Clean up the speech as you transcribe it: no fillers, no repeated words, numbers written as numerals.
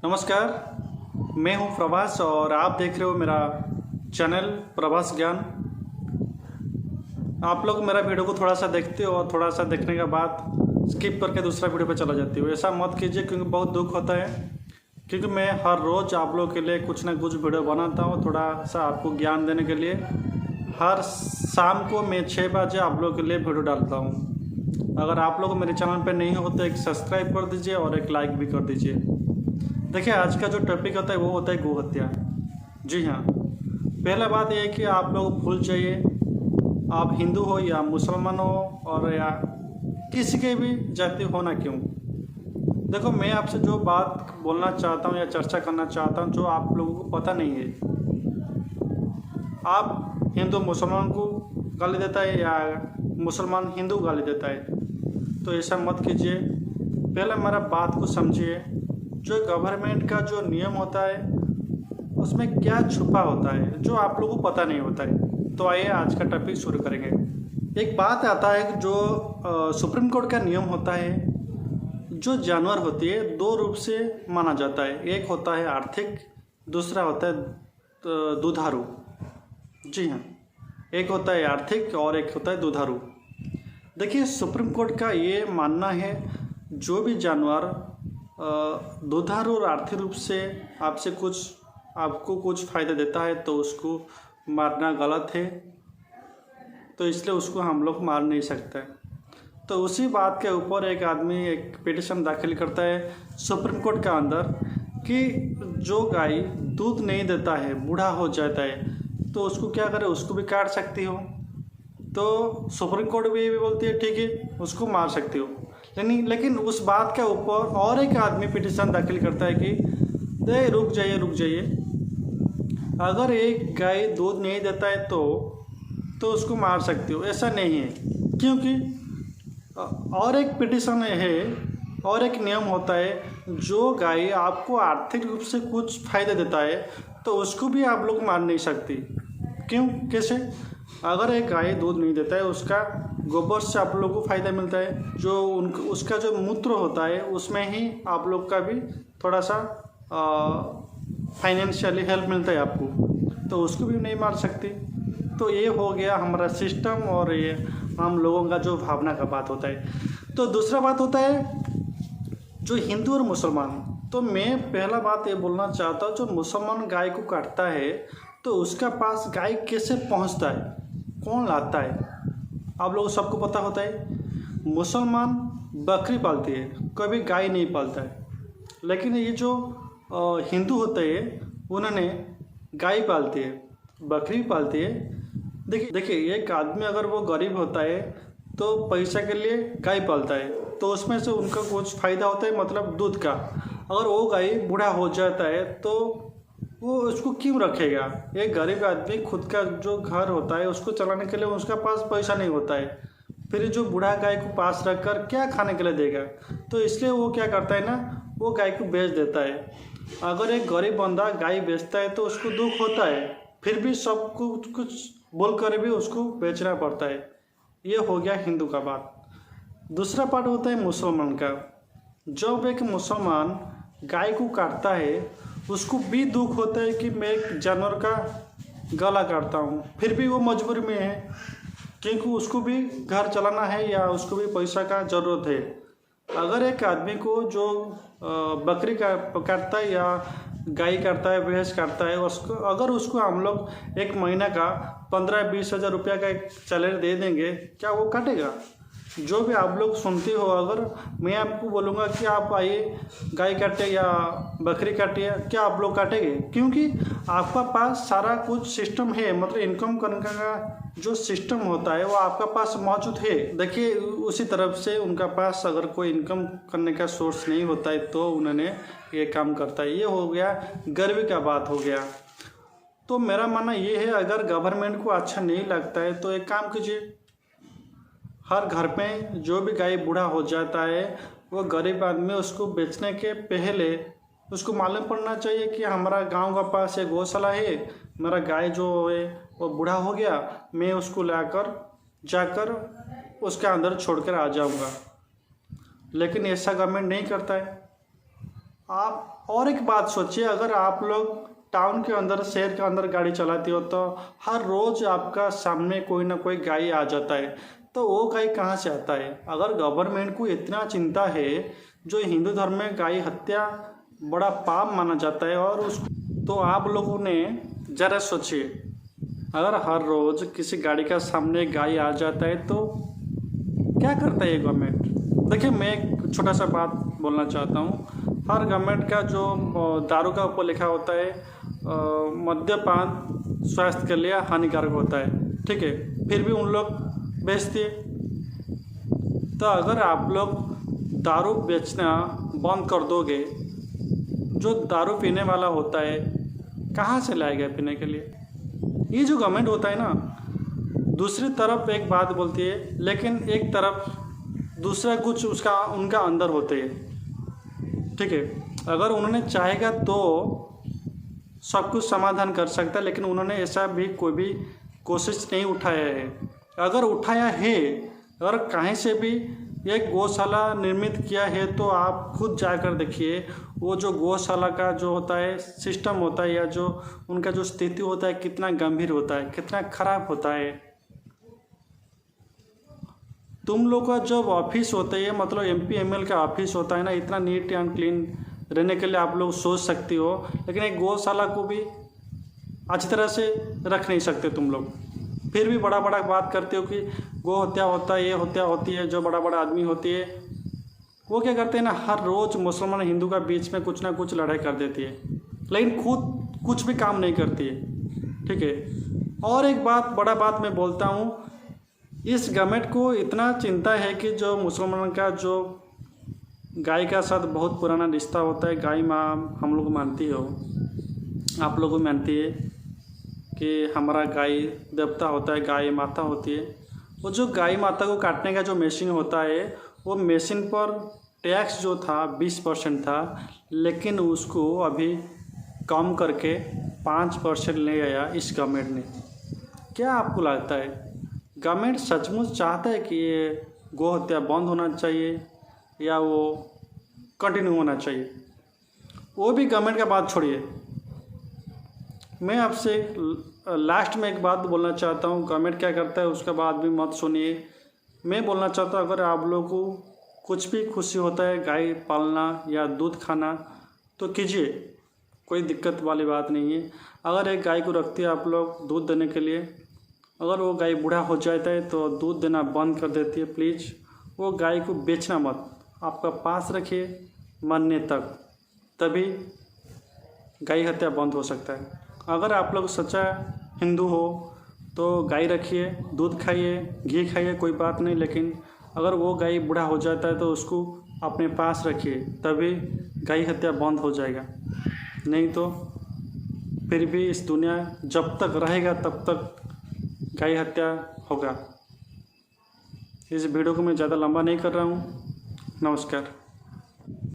नमस्कार। मैं हूं प्रभास और आप देख रहे हो मेरा चैनल प्रभास ज्ञान। आप लोग मेरा वीडियो को थोड़ा सा देखते हो और थोड़ा सा देखने के बाद स्किप करके दूसरा वीडियो पे चला जाती हो। ऐसा मत कीजिए क्योंकि बहुत दुख होता है, क्योंकि मैं हर रोज़ आप लोग के लिए कुछ ना कुछ वीडियो बनाता हूँ थोड़ा सा आपको ज्ञान देने के लिए। हर शाम को मैं 6 बजे आप लोग के लिए वीडियो डालता हूँ। अगर आप लोग मेरे चैनल पर नहीं हो तो एक सब्सक्राइब कर दीजिए और एक लाइक भी कर दीजिए। देखिए, आज का जो टॉपिक होता है वो होता है गौ हत्या। जी हाँ, पहला बात यह है कि आप लोग भूल जाइए, आप हिंदू हो या मुसलमान हो और या किसी के भी जाति हो ना क्यों। देखो, मैं आपसे जो बात बोलना चाहता हूँ या चर्चा करना चाहता हूँ जो आप लोगों को पता नहीं है। आप हिंदू मुसलमान को गाली देता है या मुसलमान हिंदू गाली देता है, तो ऐसा मत कीजिए। पहले मेरा बात को समझिए। जो गवर्नमेंट का जो नियम होता है उसमें क्या छुपा होता है जो आप लोगों को पता नहीं होता है। तो आइए आज का टॉपिक शुरू करेंगे। एक बात आता है कि जो सुप्रीम कोर्ट का नियम होता है, जो जानवर होती है दो रूप से माना जाता है। एक होता है आर्थिक, दूसरा होता है दुधारू। जी हाँ, एक होता है आर्थिक और एक होता है दुधारू। देखिए, सुप्रीम कोर्ट का ये मानना है जो भी जानवर दुधारू और आर्थिक रूप से आपको कुछ फ़ायदा देता है तो उसको मारना गलत है, तो इसलिए उसको हम लोग मार नहीं सकते। तो उसी बात के ऊपर एक आदमी एक पिटीशन दाखिल करता है सुप्रीम कोर्ट के अंदर कि जो गाय दूध नहीं देता है, बूढ़ा हो जाता है, तो उसको क्या करे, उसको भी काट सकती हो। तो सुप्रीम कोर्ट भी बोलती है ठीक है, उसको मार सकती हो। लेकिन उस बात के ऊपर और एक आदमी पिटीशन दाखिल करता है कि रुक जाइए, अगर एक गाय दूध नहीं देता है तो उसको मार सकती हो। ऐसा नहीं है, क्योंकि और एक पिटीशन है और एक नियम होता है जो गाय आपको आर्थिक रूप से कुछ फायदा देता है तो उसको भी आप लोग मार नहीं सकती। क्यों, कैसे? अगर एक गाय दूध नहीं देता है, उसका गोबर से आप लोगों को फ़ायदा मिलता है, जो उसका जो मूत्र होता है उसमें ही आप लोग का भी थोड़ा सा फाइनेंशियली हेल्प मिलता है आपको, तो उसको भी नहीं मार सकती। तो ये हो गया हमारा सिस्टम और ये हम लोगों का जो भावना का बात होता है। तो दूसरा बात होता है जो हिंदू और मुसलमान। तो मैं पहला बात ये बोलना चाहता हूँ, जो मुसलमान गाय को काटता है तो उसका पास गाय कैसे पहुँचता है, कौन लाता है, आप लोगों सबको पता होता है। मुसलमान बकरी पालती है, कभी गाय नहीं पालता है। लेकिन ये जो हिंदू होते हैं उन्होंने गाय पालती है, बकरी पालती है। देखिए, एक आदमी अगर वो गरीब होता है तो पैसा के लिए गाय पालता है, तो उसमें से उनका कुछ फ़ायदा होता है, मतलब दूध का। अगर वो गाय बूढ़ा हो जाता है तो वो उसको क्यों रखेगा? एक गरीब आदमी खुद का जो घर होता है उसको चलाने के लिए उसका पास पैसा नहीं होता है, फिर जो बूढ़ा गाय को पास रख कर क्या खाने के लिए देगा? तो इसलिए वो क्या करता है ना, वो गाय को बेच देता है। अगर एक गरीब बंदा गाय बेचता है तो उसको दुख होता है, फिर भी सब कुछ बोल कर भी उसको बेचना पड़ता है। ये हो गया हिंदू का बात। दूसरा पार्ट होता है मुसलमान का। जब एक मुसलमान गाय को काटता है उसको भी दुख होता है कि मैं एक जानवर का गला काटता हूँ, फिर भी वो मजबूरी में है क्योंकि उसको भी घर चलाना है या उसको भी पैसा का ज़रूरत है। अगर एक आदमी को जो बकरी का काटता है या गाय काटता है, भैंस काटता है, उसको हम लोग एक महीना का 15-20 हज़ार रुपया का एक सैलरी दे देंगे, क्या वो काटेगा? जो भी आप लोग सुनते हो, अगर मैं आपको बोलूँगा कि आप आइए गाय काटे या बकरी काटिए, क्या आप लोग काटेंगे? क्योंकि आपका पास सारा कुछ सिस्टम है, मतलब इनकम करने का जो सिस्टम होता है वो आपका पास मौजूद है। देखिए, उसी तरफ से उनका पास अगर कोई इनकम करने का सोर्स नहीं होता है तो उन्होंने ये काम करता है। ये हो गया गर्व का बात हो गया। तो मेरा मानना ये है, अगर गवर्नमेंट को अच्छा नहीं लगता है तो एक काम कीजिए, हर घर में जो भी गाय बूढ़ा हो जाता है वो गरीब आदमी उसको बेचने के पहले उसको मालूम पड़ना चाहिए कि हमारा गांव का पास एक गौशाला है, मेरा गाय जो है वो बूढ़ा हो गया, मैं उसको जाकर उसके अंदर छोड़कर आ जाऊंगा। लेकिन ऐसा गवर्नमेंट नहीं करता है। आप और एक बात सोचिए, अगर आप लोग टाउन के अंदर, शहर के अंदर गाड़ी चलाती हो तो हर रोज़ आपका सामने कोई ना कोई गाय आ जाता है, तो वो गाय कहाँ से आता है? अगर गवर्नमेंट को इतना चिंता है, जो हिंदू धर्म में गाय हत्या बड़ा पाप माना जाता है, और उस तो आप लोगों ने ज़रा सोचिए, अगर हर रोज़ किसी गाड़ी का सामने गाय आ जाता है तो क्या करता है ये गवर्नमेंट? देखिए, मैं एक छोटा सा बात बोलना चाहता हूँ। हर गवर्नमेंट का जो दारू का ऊपर लिखा होता है मद्यपान स्वास्थ्य के लिए हानिकारक होता है, ठीक है, फिर भी उन लोग बेचते हैं। तो अगर आप लोग दारू बेचना बंद कर दोगे, जो दारू पीने वाला होता है कहाँ से लाएगा पीने के लिए? ये जो गवर्नमेंट होता है ना, दूसरी तरफ एक बात बोलती है, लेकिन एक तरफ दूसरा कुछ उनका अंदर होते है, ठीक है। अगर उन्होंने चाहेगा तो सब कुछ समाधान कर सकता है, लेकिन उन्होंने ऐसा भी कोई भी कोशिश नहीं उठाया है। अगर उठाया है, अगर कहीं से भी एक गौशाला निर्मित किया है, तो आप खुद जाकर देखिए, वो जो गौशाला का जो होता है सिस्टम होता है, या जो उनका जो स्थिति होता है, कितना गंभीर होता है, कितना खराब होता है। तुम लोग का जब ऑफिस होता है, मतलब MP ML का ऑफिस होता है ना, इतना नीट एंड क्लीन रहने के लिए आप लोग सोच सकती हो, लेकिन एक गौशाला को भी अच्छी तरह से रख नहीं सकते तुम लोग। फिर भी बड़ा बड़ा बात करते हो कि गौ हत्या होता है, ये हत्या होती है। जो बड़ा बड़ा आदमी होती है वो क्या करते हैं ना, हर रोज़ मुसलमान हिंदू का बीच में कुछ ना कुछ लड़ाई कर देती है, लेकिन खुद कुछ भी काम नहीं करती है, ठीक है। और एक बात, बड़ा बात मैं बोलता हूँ, इस गवर्नमेंट को इतना चिंता है कि जो मुसलमान का जो गाय का साथ बहुत पुराना रिश्ता होता है, गाय माँ हम लोग मानती हो, आप लोग भी मानती है कि हमारा गाय देवता होता है, गाय माता होती है। वो जो गाय माता को काटने का जो मशीन होता है, वो मशीन पर टैक्स जो था 20% था, लेकिन उसको अभी कम करके 5% ले आया इस गवर्नमेंट ने। क्या आपको लगता है गवर्नमेंट सचमुच चाहता है कि ये गौ हत्या बंद होना चाहिए या वो कंटिन्यू होना चाहिए? वो भी गवर्नमेंट का बात छोड़िए, मैं आपसे लास्ट में एक बात बोलना चाहता हूँ। गवर्नमेंट क्या करता है उसका बात भी मत सुनिए। मैं बोलना चाहता हूँ, अगर आप लोगों को कुछ भी खुशी होता है गाय पालना या दूध खाना तो कीजिए, कोई दिक्कत वाली बात नहीं है। अगर एक गाय को रखती है आप लोग दूध देने के लिए, अगर वो गाय बूढ़ा हो जाता है तो दूध देना बंद कर देती है, प्लीज़ वो गाय को बेचना मत, आपका पास रखिए मरने तक, तभी गाय हत्या बंद हो सकता है। अगर आप लोग सच्चा हिंदू हो तो गाय रखिए, दूध खाइए, घी खाइए, कोई बात नहीं, लेकिन अगर वो गाय बूढ़ा हो जाता है तो उसको अपने पास रखिए, तभी गाय हत्या बंद हो जाएगा। नहीं तो फिर भी इस दुनिया जब तक रहेगा तब तक गाय हत्या होगा। इस वीडियो को मैं ज़्यादा लंबा नहीं कर रहा हूँ। नमस्कार।